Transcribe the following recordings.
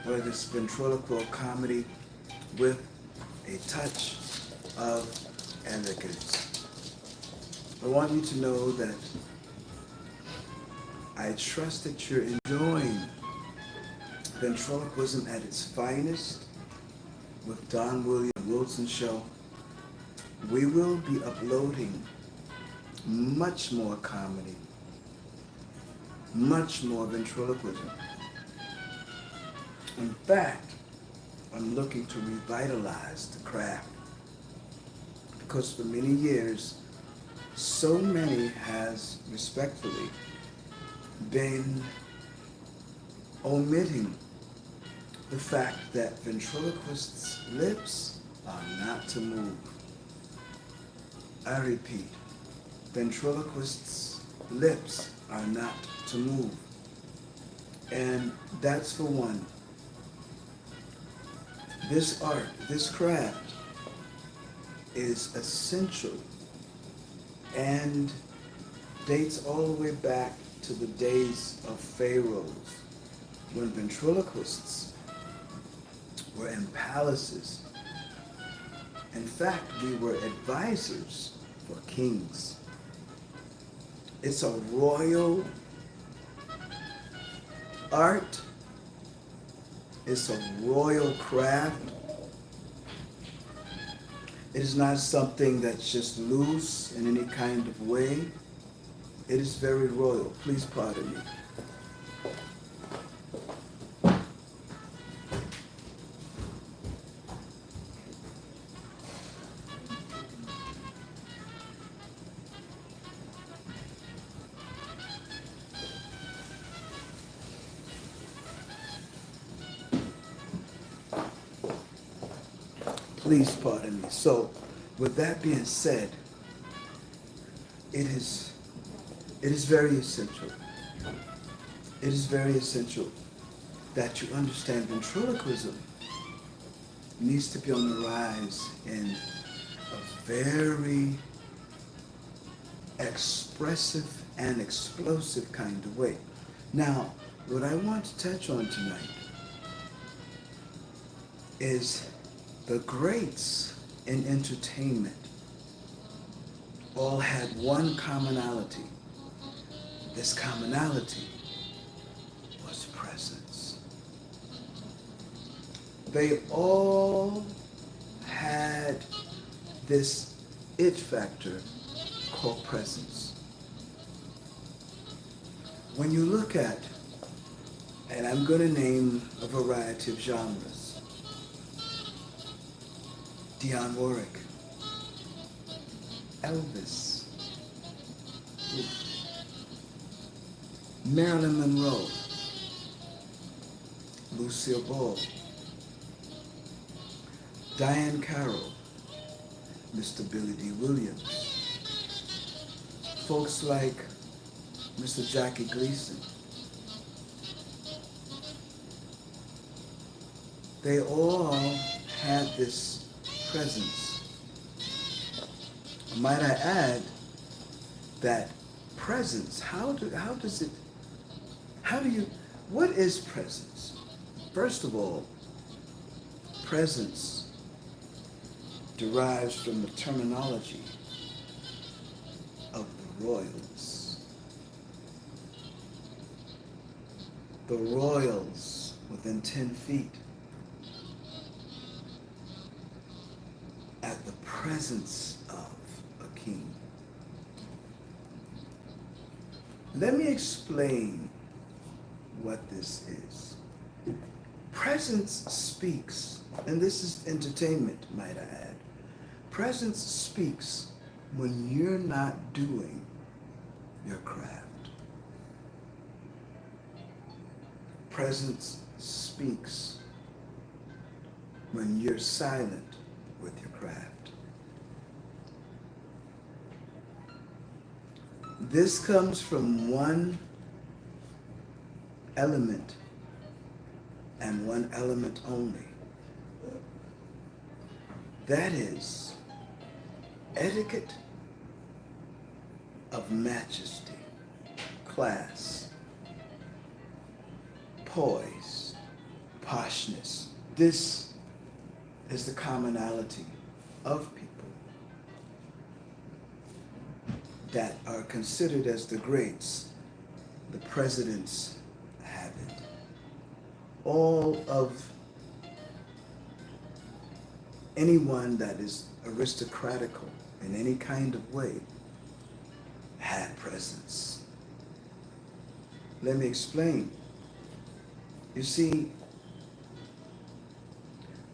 or this ventriloquial comedy with a touch of elegance. I want you to know that I trust that you're enjoying ventriloquism at its finest with Don William Wilson Show. We will be uploading much more comedy, much more ventriloquism. In fact, I'm looking to revitalize the craft because for many years, so many has respectfully been omitting the fact that ventriloquists' lips are not to move. I repeat, ventriloquists' lips are not to move. And that's for one. This art, this craft is essential and dates all the way back to the days of pharaohs when ventriloquists were in palaces. In fact, we were advisors for kings. It's a royal art. It's a royal craft. It is not something that's just loose in any kind of way. It is very royal. Please pardon me. Please pardon me. So, with that being said, it is very essential. It is very essential that you understand ventriloquism needs to be on the rise in a very expressive and explosive kind of way. Now, what I want to touch on tonight is the greats in entertainment all had one commonality. This commonality was presence. They all had this it factor called presence. When you look at, and I'm going to name a variety of genres, Dionne Warwick, Elvis, Marilyn Monroe, Lucille Ball, Diane Carroll, Mr. Billy D. Williams, folks like Mr. Jackie Gleason. They all had this presence. Might I add that presence, what is presence? First of all, presence derives from the terminology of the royals. The royals within 10 feet at the presence of a king. Let me explain what this is. Presence speaks, and this is entertainment, might I add. Presence speaks when you're not doing your craft. Presence speaks when you're silent with your craft. This comes from one element and one element only. That is etiquette of majesty, class, poise, poshness. This is the commonality of people that are considered as the greats. The presidents have it. All of anyone that is aristocratical in any kind of way had presence. Let me explain. You see,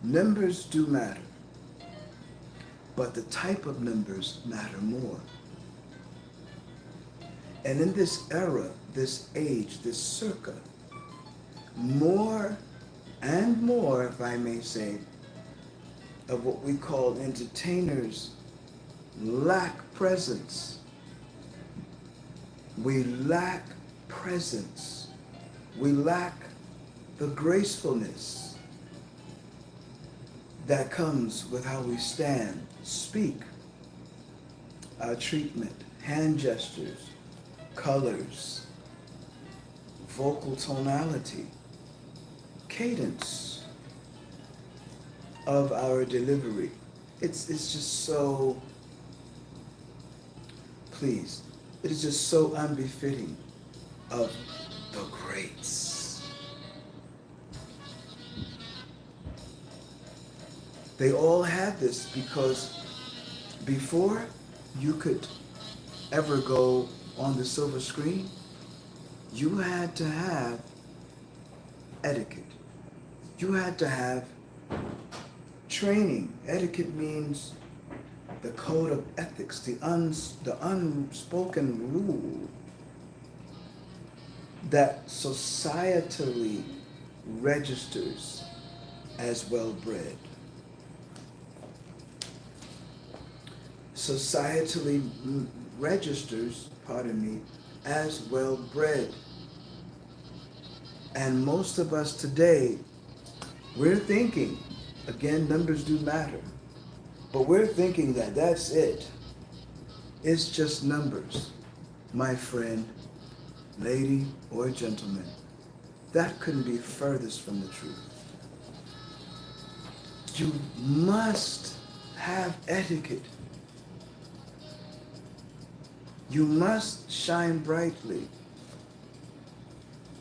numbers do matter, but the type of numbers matter more. And in this era, this age, this circa, more and more, if I may say, of what we call entertainers lack presence. We lack presence. We lack the gracefulness that comes with how we stand, speak, our treatment, hand gestures, colors, vocal tonality, cadence of our delivery. It's just so, please, it is just so unbefitting of the greats. They all had this because before you could ever go on the silver screen, you had to have etiquette. You had to have training. Etiquette means the code of ethics, the unspoken rule that societally registers as well-bred. Societally registers, pardon me, as well-bred. And most of us today, we're thinking, again, numbers do matter, but we're thinking that that's it. It's just numbers. My friend, lady, or gentleman, that couldn't be furthest from the truth. You must have etiquette. You must shine brightly.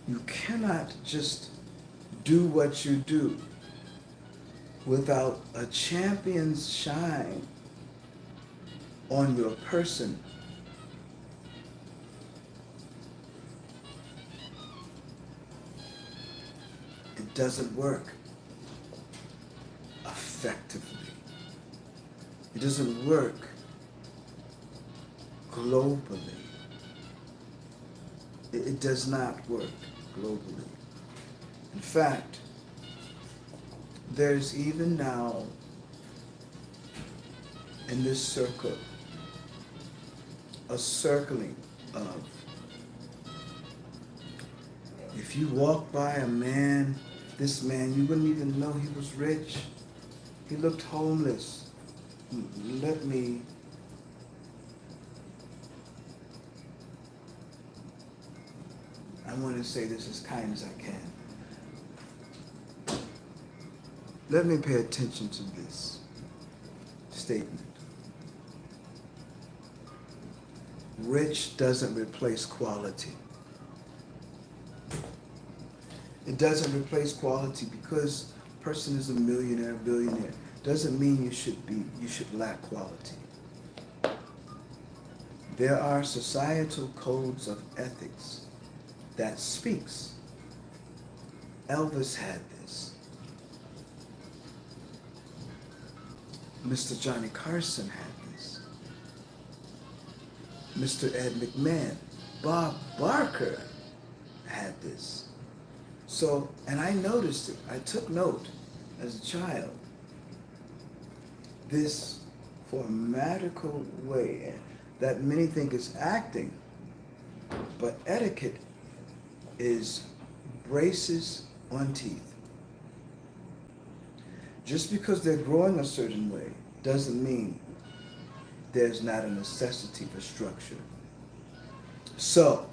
You cannot just do what you do without a champion's shine on your person. It doesn't work effectively. It doesn't work globally. It does not work globally. In fact, there's even now in this circle a circling of, if you walk by a man, this man, you wouldn't even know he was rich. He looked homeless. I want to say this as kind as I can. Let me pay attention to this statement. Rich doesn't replace quality. It doesn't replace quality because a person is a millionaire, billionaire. Doesn't mean you should lack quality. There are societal codes of ethics that speaks. Elvis had this. Mr. Johnny Carson had this. Mr. Ed McMahon, Bob Barker had this. So, and I noticed it, I took note as a child, this formatical way that many think is acting, but etiquette is braces on teeth. Just because they're growing a certain way doesn't mean there's not a necessity for structure. So,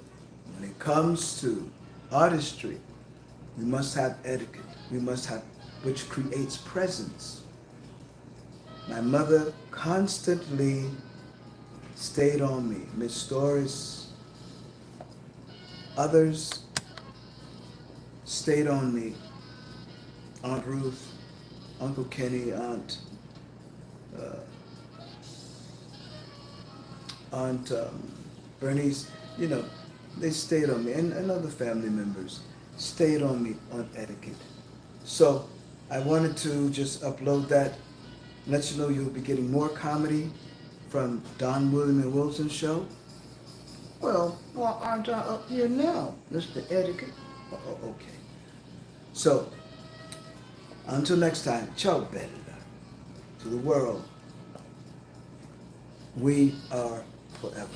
when it comes to artistry, We must have etiquette. We must have, which creates presence. My mother constantly stayed on me. Miss Doris, others stayed on me. Aunt Ruth, Uncle Kenny, uh, Aunt Bernice, you know, they stayed on me, and other family members stayed on me on etiquette. So I wanted to just upload that, let you know you'll be getting more comedy from Don William and Wilson show. Well, why aren't I up here now, Mr. Etiquette? Okay. So until next time, ciao bella. To the world, we are forever.